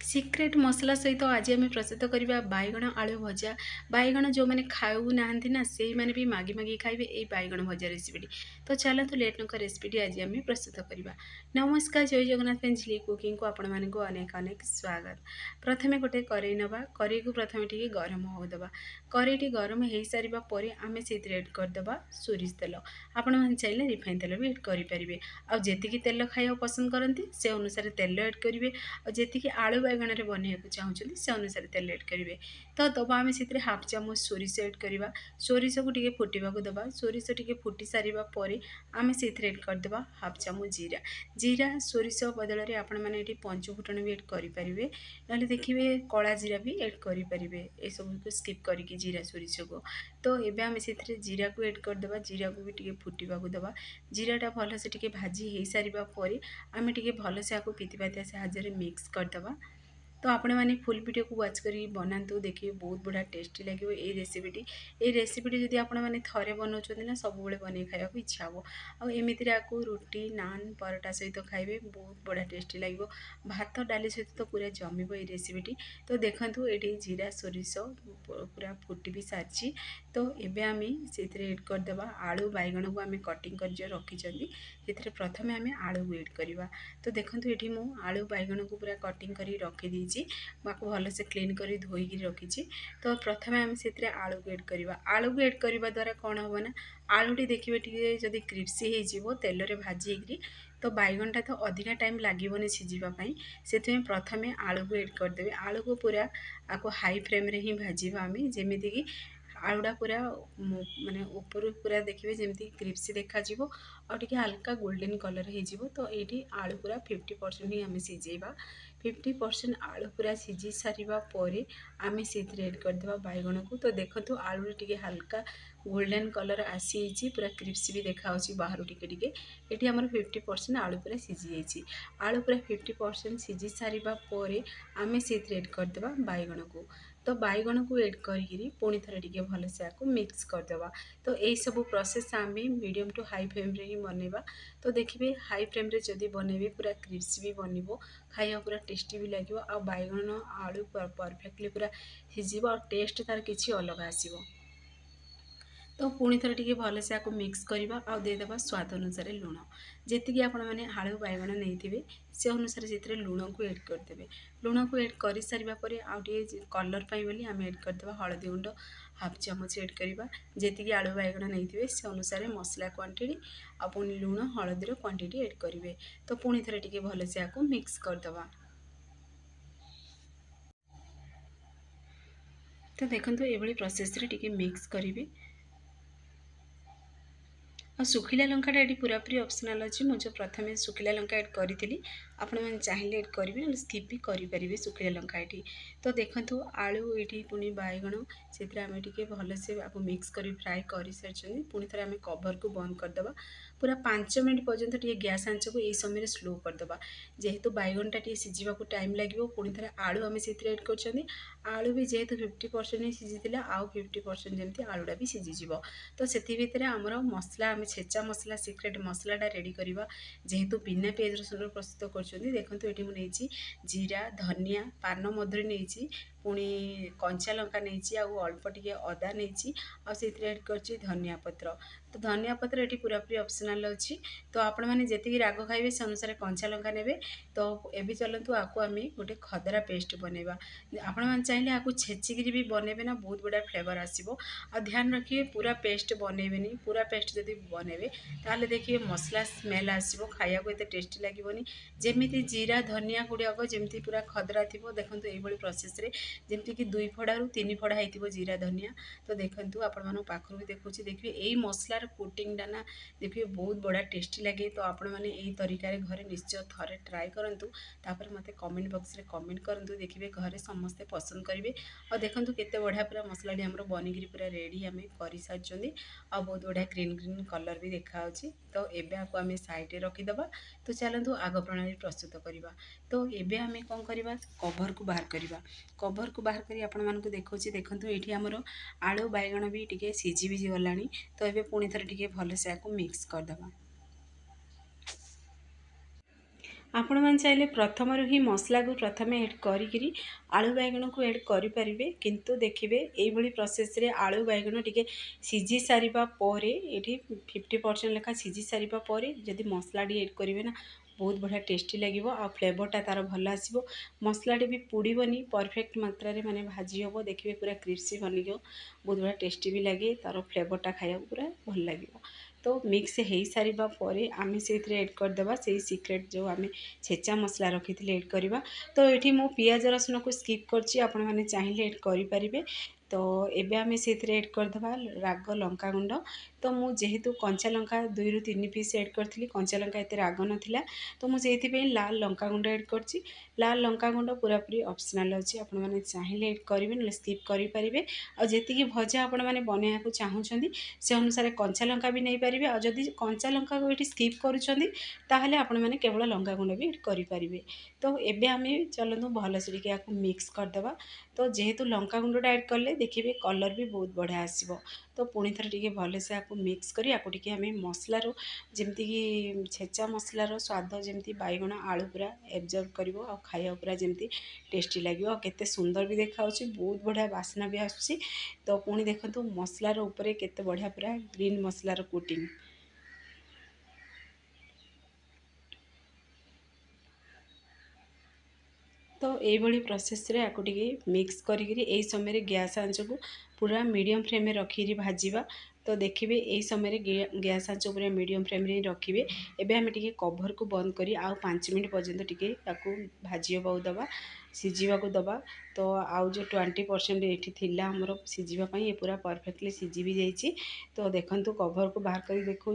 Secrete मसला सहित आज आम प्रस्तुत करवा बैगण आलू भजा। बैगण जो मैंने खाऊ ना ना से मैंने भी मागी मागी खाइबे ये बैगण भजा रेसिपी। तो चलतु लेट नक रेसिपी आज आम प्रस्तुत करवा। नमस्कार, जय जगन्नाथ पेंसिली कुकिंग को आपण मानक अनेक अनेक स्वागत। प्रथमे गोटे कड़े नवा, कड़े को प्रथमे टिके गरम होदबा। कड़े गरम हो सारा पर आम से एड करदे सोरिष तेल। आपण मैंने चाहिए रिफाइन तेल भी एड करेंगे। आती तेल खाया पसंद करती से अनुसार तेल एड करेंगे। जी आलू बैगण में बनवाक चाहते से अनुसार तेल एड करेंगे। तो दबा आम से हाफ चामच सोरिष एड करवा। सोरिष को टी फुटा दबा। सोरिष टी फुटी सारा पर आम से एड करदे हाफ चामच जीरा। जीरा सोरिष बदल में आपण मैंने पंचफुटन भी एड करेंगे। ना देखिए कला जीरा भी एड करेंगे। ये सब को स्किप करके जीरा सोरिष को तो ये आम से जीरा को एड करदे। जीरा को भी टी फुटा दबा। जीराटा भलसे टी भाजी हो सारा पर आम टे भलसे आपको पीतिपातिया साहाय्य मिक्स करदे। तो आपण मैंने फुल वीडियो को वाच कर बनातु, देखिए बहुत बढ़िया टेस्टी लगे ये रेसिपीटी। ये रेसिपीटी जब आप थे बनाऊँ ना सब बन खाया इच्छा हो। आमती आपको रुटी नान परोटा सहित खाइबे बहुत बढ़िया टेस्टी लगे। भात डाली सहित तो पूरा जमीब ये रेसिपीटी। तो देखो ये जीरा सोरिष पूरा फुटी भी सारी। तो ये आम से एड करदे आलू बैगण को आम कटिंग कर रखी। प्रथम आम आलू को एड करवा। तो देखो ये मुझे आलू बैगण को पूरा कटिंग कर रखी भलसे क्लीन कर धोईकी रखी। तो प्रथम आम से आलू को एड करवा। आलू को एड करने द्वारा कौन हम ना आलूटी देखिए टी जदि क्रिप्सी हो तेल रे भाजी तो बैगनटा तो अधिका टाइम लगे सीझापी से प्रथम आलू को एड करदे। आलू को पूरा आपको हाई फ्लेम रे ही भाजवा आम जमीती कि आलूटा पूरा माने ऊपर पूरा देखिए जमी क्रिप्सी देखा और टी हल्का गोल्डन कलर हो। तो ये आलू पूरा 50% ही आम सीझेबा। 50% आलू पूरा सीझी सारा पर आम से एड करदे बैगण को। तो देखो आलू टी हल्का गोल्डन कलर आसी पूरा क्रिप्सी भी देखा बाहर टिके ये आम 50% आलू पूरा सीझी जाइए। आलू पूरा 50% सीझी सारा पर आम से एड करदे बैगण को। तो बैगण को एड करी पुणी थे टे भलसे आपको मिक्स करदे। तो यही सब प्रोसेस आम मीडियम टू हाई फ्लेम रे ही बनवा। तो देखिए हाई फ्लेम रे जदि बनइबे पूरा क्रिप्सी भी बनइबो, खाइबा पूरा टेस्टी भी लगे। आ बैगण आलू परफेक्टली पूरा सीझ और टेस्ट तार किसी अलग आसो। तो पुणी थे टे भलसे आपको मिक्स करवा और देदेबा स्वाद अनुसार लुण जी आपण मैंने आलू बैगण नहीं से अनुसार से लुण को एड करदे। लुण को एड कर सारा पर आउटे कलर बोली आम एड करदे हलदी गुंड हाफ चामच एड करवा। जी आलू बैगण नहीं से अनुसार मसला क्वांटिटी पुणी लुण हलदीर क्वांटिटी एड करेंगे। तो पुणी थे टे भलसे आपको मिक्स करदे। तो देखो ये प्रोसेस रे टे मिक्स करेंगे। और सुखिला लंकाटा ये पूरापूरी ऑप्शनल अच्छी। मुझे प्रथम सुखिला लंका एड करी आपण मैंने चाहिए एड करेंगे ना स्किप भी करेंगे सुखिला लंका ये। तो देखो आलू ये पुणी बैगण से आम टे भलसे आपको मिक्स कर फ्राए कर सारी पुणी थे आम कवर को बंद करदे। पूरा 5 मिनट पर्यंत टे गैस आंच को यही समय स्लो करदे। जेहेतु बैगनटा टे सीझा टाइम लगे पुणी थे आलू आम से एड कर आलू भी जेहेतु 50% ही सीझी आउ 50% जमी आलूटा भी सीझीज। तो से भितर आमर मसला आम छेचा मसला सिक्रेट मसलाटा रेडी करवा। जेहेतु बिना पियाज रसुन प्रस्तुत कर देखो ये मुझे जीरा धनिया पान मधुरी नहीं पुणी कंचा लंका नहीं अल्प टे अदा नहीं एड कर धनिया पत्र। तो धनिया पत्र ये पूरापूरी ऑप्शनल अच्छी। तो आपण मैंने जी राग खाइबे से अनुसार कंचा लंका ने। तो ये चलतु आपको आम गोटे खदरा पेस्ट बनवा। आपण मैंने चाहिए आपको छेचिकी भी बनइबे ना बहुत बढ़िया फ्लेवर आसो। और ध्यान रखिए पूरा पेस्ट बनइबेनी। पूरा पेस्ट जब बनइबे ताले देखिए मसला स्मेल आसो खाया को एत टेस्टी लगेनि। जमी जीरा धनिया गुड़ाक जमी पूरा खदरा थी देखो ये प्रोसेस रे जमी कि 2 फड़ारू 3 फड़ा हो जीरा धनिया। तो देखो आपण पाखर भी देखुँ देखिए यही मसलार कोटिंगटा ना देखिए बहुत बढ़िया टेस्टी लगे। तो आपण मैंने यही तरीका घरे निश्चय थे ट्राए करूँ। तापर मत कमेंट बॉक्स रे कमेंट करूँ देखिए घरे समस्ते पसंद करेंगे। और देखो केते बढ़िया पूरा मसलाटी आमर बनिकी पूरा रेडी आम कर सारी आ बहुत बढ़िया ग्रीन ग्रीन कलर भी देखा। तो ये आपको आम साइड रखीदे। तो चलतु आग प्रणाली प्रस्तुत करवा। तो ये आम कौन करवा कवर को बाहर करवा। कवर को बाहर कर आपण मानक देखा देखो ये आमर आलू बैगण भी टे सीझी भी गला। तो ये पुणी थे टे भलसे आपको मिक्स करदे। आपण मैंने चाहिए प्रथम ही मसला को प्रथम एड करी आलू बैगण को एड करें किंतु देखिए ये प्रोसेस रे आलू बैगण टी सीझी सारिबा परे ये 50% लेखा सीझी सारिबा परे जदि मसला एड करेंगे ना बहुत बढ़िया टेस्टी लगे आ फ्लेवरटा तार भल आसो मसलाटी भी पुड़बनी परफेक्ट मात्रा रे माने भाजी हम देखिए पूरा क्रिस्पी बन गयो बहुत बढ़िया टेस्टी भी लगे तार फ्लेवरटा खाया पूरा भल लगे। तो मिक्स हो सारा पर आम से ऐड करदे से सिक्रेट जो आम छेचा मसला रखी ऐड करवा। तो ये मु पियाज रसुण को स्किप करछि आपण माने चाहिए ऐड करें। तो एबे आम से ऐड करदे राग लंका गुंड। तो मु जेहेतु कंचा लंका 2 ରୁ 3 पीस ऐड करी कंचा लंका एत राग नाला तो मुझे लाल लंका गुंड ऐड करछि। लाल लंका गुंड पूरापूरी ऑप्शनल अच्छी आपण माने चाहिए ऐड करेंगे ना स्किप करेंगे। आती भजा आपण मैंने बनवाक चाहूँगी से अनुसार कंचा लंका भी नहीं पारे और जदि कंचा लंका को ये स्किप करें आपण मैंने केवल लंका गुंड भी करें। तो एबे आम चलतु भल से मिक्स करदे। तो जेहेतु लंका गुंडा ऐड कले देखिए कलर भी बहुत बढ़िया आसो। तो पुणी थे टे भल से मिक्स करी आम मसलार जमती कि छेचा मसलार स्वाद जमती बैगण आलू पूरा एब्जर्व कर खाया पूरा जमती टेस्टी लगे केते सुंदर भी देखा बहुत बढ़िया बास्ना भी आसुची। तो पुणी देखो मसलार उपरे केते बढ़िया पूरा ग्रीन मसलार कोटिंग। तो ये प्रोसेस रे आपको मिक्स करी समय गैस आंच को पूरा मीडियम फ्लेम में रखी भाजवा। तो देखिए यही समय गैस आंच पूरा मीडियम फ्लेम रे रखिए। एबे हम टिके कवर को बंद करी आउ 5 मिनट पर्यंत टिके ताकू भाजीवा दबा सीझा को दबा। तो आउ जो 20% ये थिला हमर सीझापी ये पूरा परफेक्टली सीझी भी जाइए। तो देखंतु कवर को बाहर कर देखा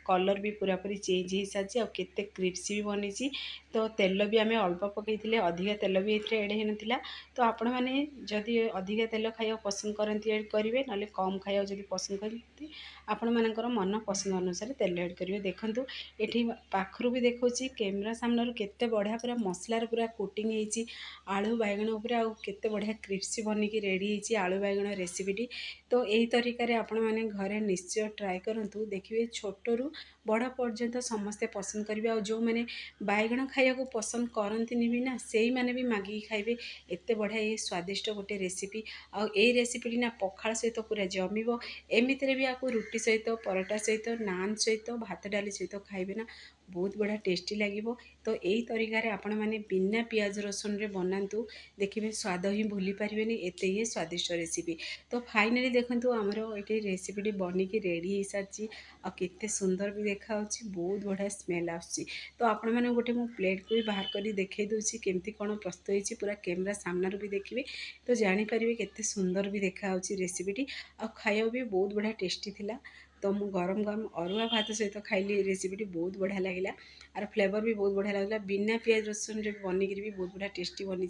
कलर भी पूरा पूरी चेंज हो सारी और केते क्रिस्पी भी बनी। तो तेल भी आम अल्प पकईले अधिका तेल भी ये एड होना। तो आपण मैंने जदि अधिका तेल खाया पसंद करती एड करेंगे ना कम खाया जब पसंद करती आपण मानकर मन पसंद अनुसार तेल एड करेंगे। देखो ये पाखर भी देखा कैमेरा सामने केते बढ़िया पूरा मसलार पूरा कोटिंग होती आलू बैगण उपर आउ केते बढ़िया क्रिस्पी बनिकी रेडी होती आलू बैगण रेसिपीटी। तो यही तरीके आपण मैंने घरे निश्चय ट्राए करूँ देखिए छोटू बड़ पर्यंत समस्ते पसंद करेंगे। और जो मैंने बैगण खाया को पसंद करती भी ना से मैंने भी मागिकी खाइबे एत बढ़िया ये स्वादिष्ट गोटे रेसिपी। आउ ये रेसिपीटी ना पखाल सहित पूरा जमीब एमती भी आपको रुटी सहित परोटा सहित नान सहित भात डाली सहित खाइबे ना बहुत बढ़िया टेस्टी लगे। तो यही तरीके आपण मैंने बिना पियाज रसुन रे बनातु देखिए स्वाद ही भूली पारे एत ही स्वादिष्ट रेसिपी। तो फाइनाली देखो आमर ये रेसिपीटी बनिकी रेडी हो सारी आ केते सुंदर भी देखा बहुत बढ़िया स्मेल आसुची। तो आपण मैंने गोटे मु प्लेट को भी बाहर कर देखे दूसरी केमती कौन प्रस्तुत होती पूरा कैमेरा सामने भी देखिए। तो जानीपारे केते सुंदर भी देखा रेसिपीटी आ खाया भी बहुत बढ़िया टेस्टी थिला। तो मु गरम गरम अरुआ भात सहित खाइली रेसिपीटी बहुत बढ़िया लगे आर फ्लेवर भी बहुत बढ़िया लगला बिना पियाज रसुन रे बनिकी भी बहुत बढ़िया टेस्टी बनी।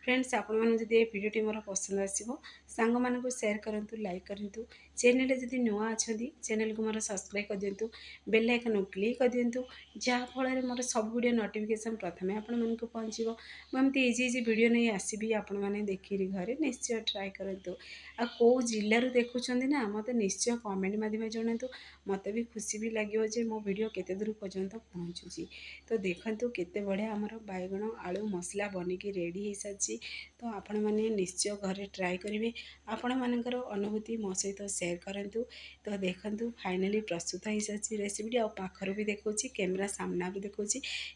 फ्रेंड्स आपण मैंने जब ये भिडियोटी मोर पसंद आसो सांग मानक शेयर करूँ लाइक करूँ चैनल जब नुआ अच्छा चैनल को मोर सब्सक्राइब कर दिंतु बेल आइकन क्लिक कर दिंतु जहाँफल मोर सब वीडियो नोटिफिकेशन प्रथम आपण मानक पहुँचो। मुझे इजी इजी वीडियो नहीं आसबि आपण मैंने देखिए घरे निश्चय ट्राए करूँ। आ कौ जिलूर देखुं ना मत निश्चय कमेंट माध्यम जनातु मत भी खुशी भी लगे जे मो वीडियो केते दूर पर्यंत पहुँचुची। तो देखंतु केते बढ़िया आमर बैगण आलू मसला बनिकी रेडी हो सारी। तो आपण मैंने निश्चय घरे ट्राए करेंगे आपण मानकर अनुभूति मो सहित शेयर करूँ। तो देखंतु फाइनाली प्रस्तुत हो सारी रेसिपीटी आ पाखर भी देखा कैमेरा सामना भी देखा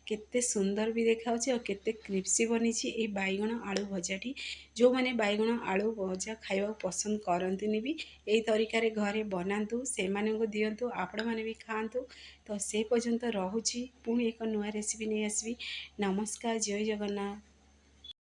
केते सुंदर भी देखा और केते क्रिस्पी बनी ये बैगण आलू भजाटी। जो मैंने बैगण आलू भजा खावा पसंद करती भी यही तरीके घरे बनातु से दिंतु आपण मैंने भी खातु। तो से पर्यंत रोची पुणी एक नुआ रेसिपी नहीं आसबि। नमस्कार जय जगन्नाथ।